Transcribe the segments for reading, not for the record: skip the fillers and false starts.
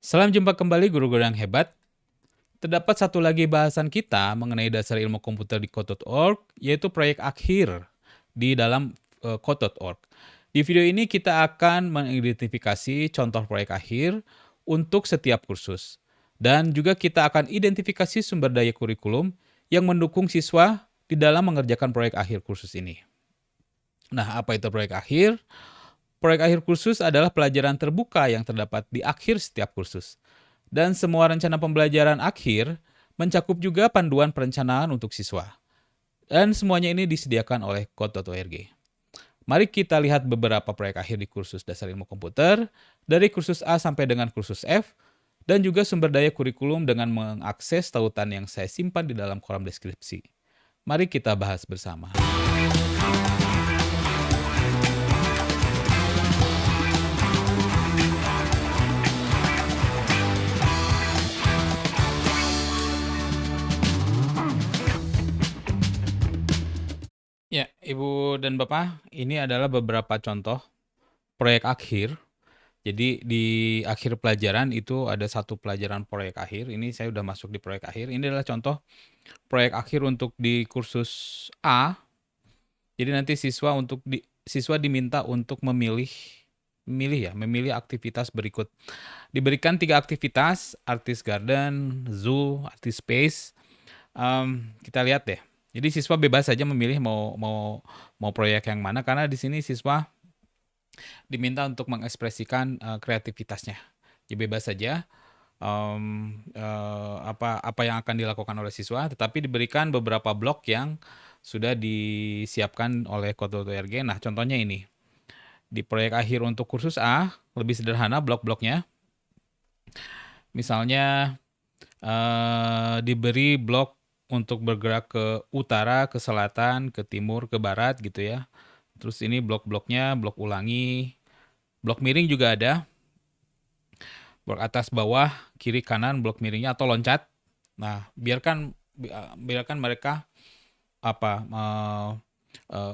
Salam jumpa kembali guru-guru yang hebat. Terdapat satu lagi bahasan kita mengenai dasar ilmu komputer di Code.org, yaitu proyek akhir di dalam Code.org. Di video ini kita akan mengidentifikasi contoh proyek akhir untuk setiap kursus. Dan juga kita akan identifikasi sumber daya kurikulum yang mendukung siswa di dalam mengerjakan proyek akhir kursus ini. Nah, apa itu proyek akhir? Proyek akhir kursus adalah pelajaran terbuka yang terdapat di akhir setiap kursus. Dan semua rencana pembelajaran akhir mencakup juga panduan perencanaan untuk siswa. Dan semuanya ini disediakan oleh Code.org. Mari kita lihat beberapa proyek akhir di kursus dasar ilmu komputer, dari kursus A sampai dengan kursus F, dan juga sumber daya kurikulum dengan mengakses tautan yang saya simpan di dalam kolom deskripsi. Mari kita bahas bersama. Ya, Ibu dan Bapak, ini adalah beberapa contoh proyek akhir. Jadi di akhir pelajaran itu ada satu pelajaran proyek akhir. Ini saya udah masuk di proyek akhir. Ini adalah contoh proyek akhir untuk di kursus A. Jadi nanti siswa diminta untuk memilih aktivitas berikut. Diberikan 3 aktivitas: Artist Garden, Zoo, Artist Space. Kita lihat deh. Jadi siswa bebas saja memilih mau proyek yang mana, karena di sini siswa diminta untuk mengekspresikan kreativitasnya. Jadi bebas saja apa yang akan dilakukan oleh siswa, tetapi diberikan beberapa blok yang sudah disiapkan oleh Code.org. Nah, contohnya ini. Di proyek akhir untuk kursus A, lebih sederhana blok-bloknya. Misalnya diberi blok untuk bergerak ke utara, ke selatan, ke timur, ke barat gitu ya. Terus ini blok-bloknya, blok ulangi, blok miring juga ada. Blok atas bawah, kiri kanan, blok miringnya atau loncat. Nah, biarkan mereka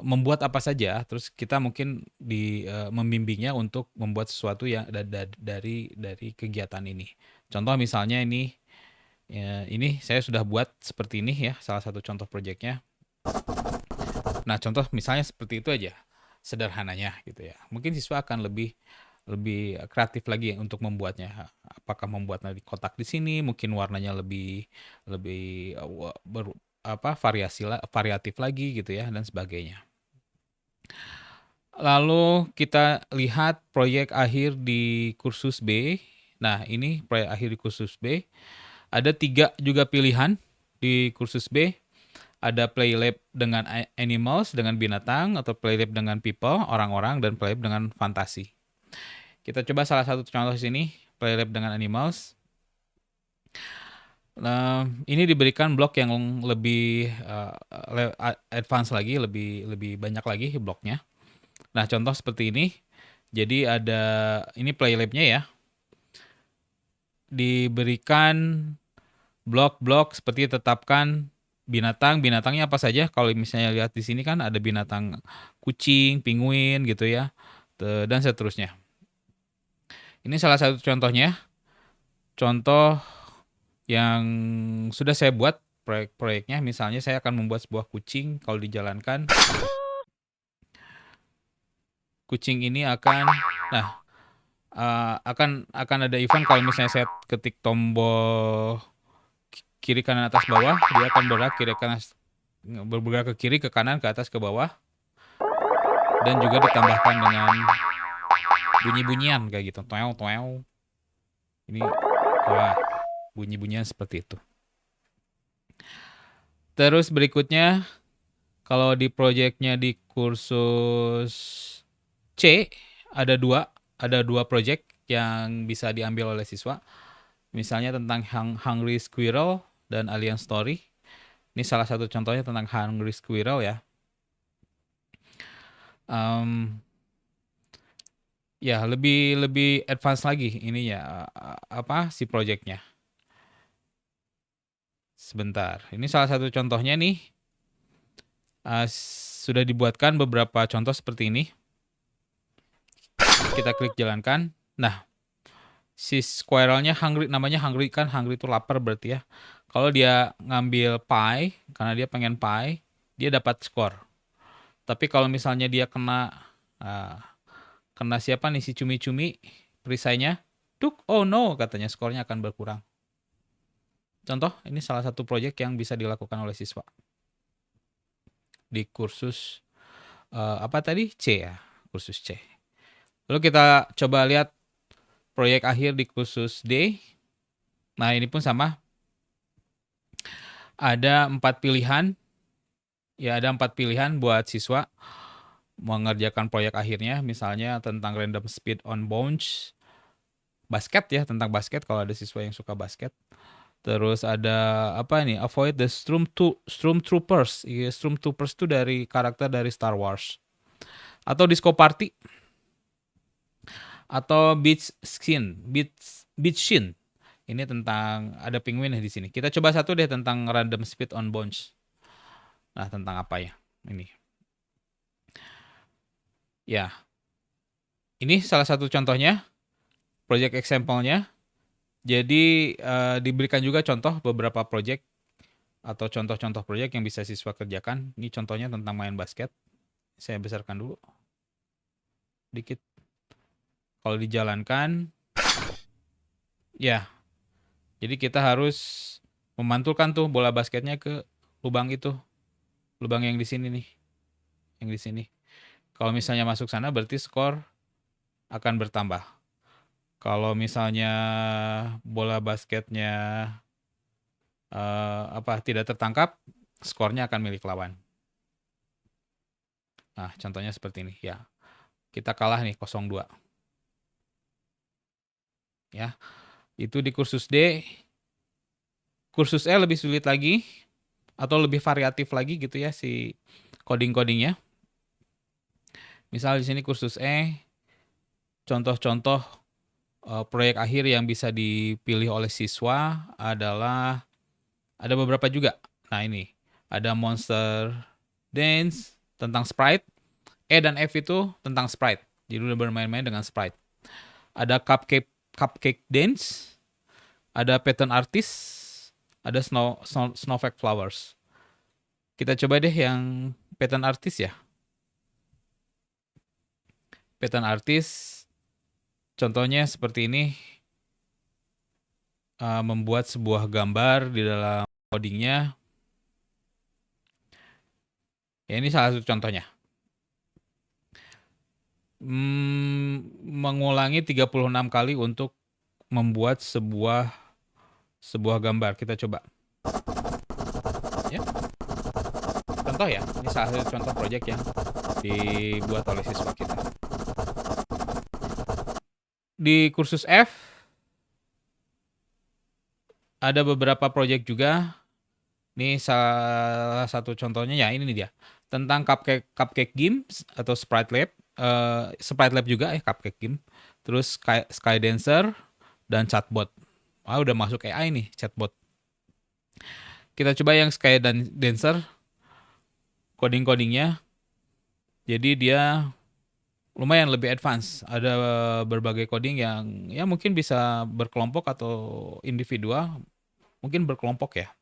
membuat apa saja, terus kita mungkin membimbingnya untuk membuat sesuatu yang dari kegiatan ini. Contoh misalnya ini saya sudah buat seperti ini ya, salah satu contoh proyeknya. Nah, contoh misalnya seperti itu aja, sederhananya gitu ya. Mungkin siswa akan lebih kreatif lagi untuk membuatnya. Apakah membuat nanti kotak di sini, mungkin warnanya lebih variatif lagi gitu ya, dan sebagainya. Lalu kita lihat proyek akhir di kursus B. Nah, ini proyek akhir di kursus B. Ada 3 juga pilihan di kursus B. Ada playlab dengan animals, dengan binatang, atau playlab dengan people, orang-orang, dan playlab dengan fantasi. Kita coba salah satu contoh di sini, playlab dengan animals. Ini diberikan blok yang lebih advance lagi, lebih banyak lagi bloknya. Nah, contoh seperti ini. Jadi ada ini playlabnya ya. Diberikan blok-blok seperti tetapkan binatangnya apa saja. Kalau misalnya lihat di sini kan ada binatang kucing, penguin gitu ya, dan seterusnya. Ini salah satu contohnya. Contoh yang sudah saya buat proyeknya, misalnya saya akan membuat sebuah kucing. Kalau dijalankan, kucing ini akan ada event kalau misalnya saya ketik tombol kiri kanan atas bawah, dia akan bergerak ke kiri, ke kanan, ke atas, ke bawah, dan juga ditambahkan dengan bunyi-bunyian kayak gitu, toel. Ini bunyi-bunyian seperti itu. Terus berikutnya, kalau di proyeknya di kursus C, ada dua proyek yang bisa diambil oleh siswa. Misalnya tentang Hungry Squirrel dan Alien Story. Ini salah satu contohnya tentang Hungry Squirrel ya. Ya, lebih advance lagi ini ya, si proyeknya. Sebentar, ini salah satu contohnya nih. Sudah dibuatkan beberapa contoh seperti ini. Kita klik jalankan. Nah, si squirrelnya hungry, namanya hungry kan, hungry itu lapar berarti ya. Kalau dia ngambil pie, karena dia pengen pie, dia dapat skor. Tapi kalau misalnya dia ah, kena siapa nih si cumi-cumi perisainya, tuk, oh no, katanya skornya akan berkurang. Contoh, ini salah satu proyek yang bisa dilakukan oleh siswa di kursus apa tadi? C ya, kursus C. Lalu kita coba lihat proyek akhir di kursus D. Nah, ini pun sama. Ada 4 pilihan. Ya, ada 4 pilihan buat siswa mengerjakan proyek akhirnya, misalnya tentang random speed on bounce, basket ya, tentang basket kalau ada siswa yang suka basket. Terus ada apa nih? Avoid the Stormtroopers. Iya, Stormtroopers itu dari karakter dari Star Wars. Atau Disco Party atau Beach Scene. Ini tentang ada penguin di sini. Kita coba satu deh tentang random speed on bounce. Nah, tentang apa ya? Ini. Ya, ini salah satu contohnya, project example-nya. Jadi diberikan juga contoh beberapa project atau contoh-contoh project yang bisa siswa kerjakan. Ini contohnya tentang main basket. Saya besarkan dulu dikit. Kalau dijalankan, ya. Jadi kita harus memantulkan tuh bola basketnya ke lubang itu. Lubang yang di sini nih. Yang di sini. Kalau misalnya masuk sana berarti skor akan bertambah. Kalau misalnya bola basketnya tidak tertangkap, skornya akan milik lawan. Nah, contohnya seperti ini ya. Kita kalah nih 0-2. Ya. Itu di kursus D. Kursus E lebih sulit lagi atau lebih variatif lagi gitu ya si coding-codingnya. Misal di sini kursus E, contoh-contoh proyek akhir yang bisa dipilih oleh siswa adalah ada beberapa juga. Nah ini ada Monster Dance tentang sprite. E dan F itu tentang sprite. Jadi udah bermain-main dengan sprite. Ada Cupcake Dance, ada Pattern Artist, ada Snowflake Flowers. Kita coba deh yang Pattern Artist ya. Pattern Artist contohnya seperti ini. Membuat sebuah gambar di dalam codingnya. Ya ini salah satu contohnya. Mengulangi 36 kali untuk membuat sebuah gambar. Kita coba. Ya. Contoh ya, ini salah satu contoh proyek yang dibuat oleh siswa kita. Di kursus F ada beberapa proyek juga. Ini salah satu contohnya ya, ini nih dia. Tentang Cupcake Games atau Sprite Lab. Sprite Lab juga Cupcake Game. Terus Sky Dancer dan chatbot. Udah masuk AI nih chatbot. Kita coba yang Sky Dancer. Coding-codingnya. Jadi dia lumayan lebih advance. Ada berbagai coding yang ya mungkin bisa berkelompok atau individual. Mungkin berkelompok ya.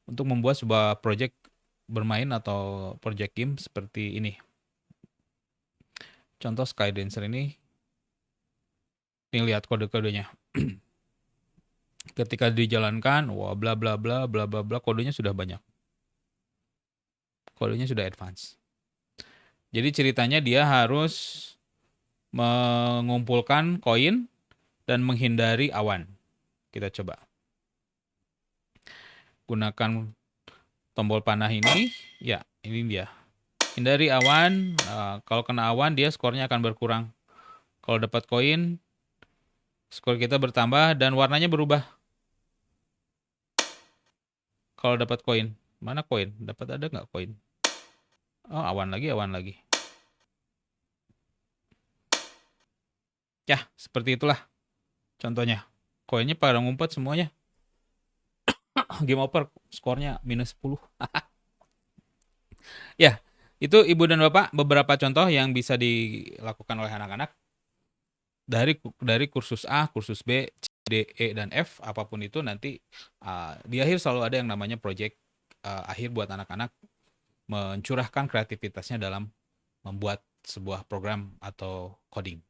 Untuk membuat sebuah project bermain atau project game seperti ini. Contoh Sky Dancer ini lihat kode-kodenya. Ketika dijalankan, wah bla bla bla bla bla bla, kodenya sudah banyak. Kodenya sudah advance. Jadi ceritanya dia harus mengumpulkan koin dan menghindari awan. Kita coba. Gunakan tombol panah ini. Ya, ini dia. Hindari awan. Kalau kena awan, dia skornya akan berkurang. Kalau dapat koin, skor kita bertambah dan warnanya berubah. Kalau dapat koin. Mana koin? Dapat ada nggak koin? Oh, awan lagi, awan lagi. Ya, seperti itulah contohnya. Koinnya pada ngumpet semuanya. Game over, skornya minus 10. Ya, itu Ibu dan Bapak beberapa contoh yang bisa dilakukan oleh anak-anak dari kursus A, kursus B, C, D, E, dan F, apapun itu nanti di akhir selalu ada yang namanya project akhir buat anak-anak mencurahkan kreativitasnya dalam membuat sebuah program atau coding.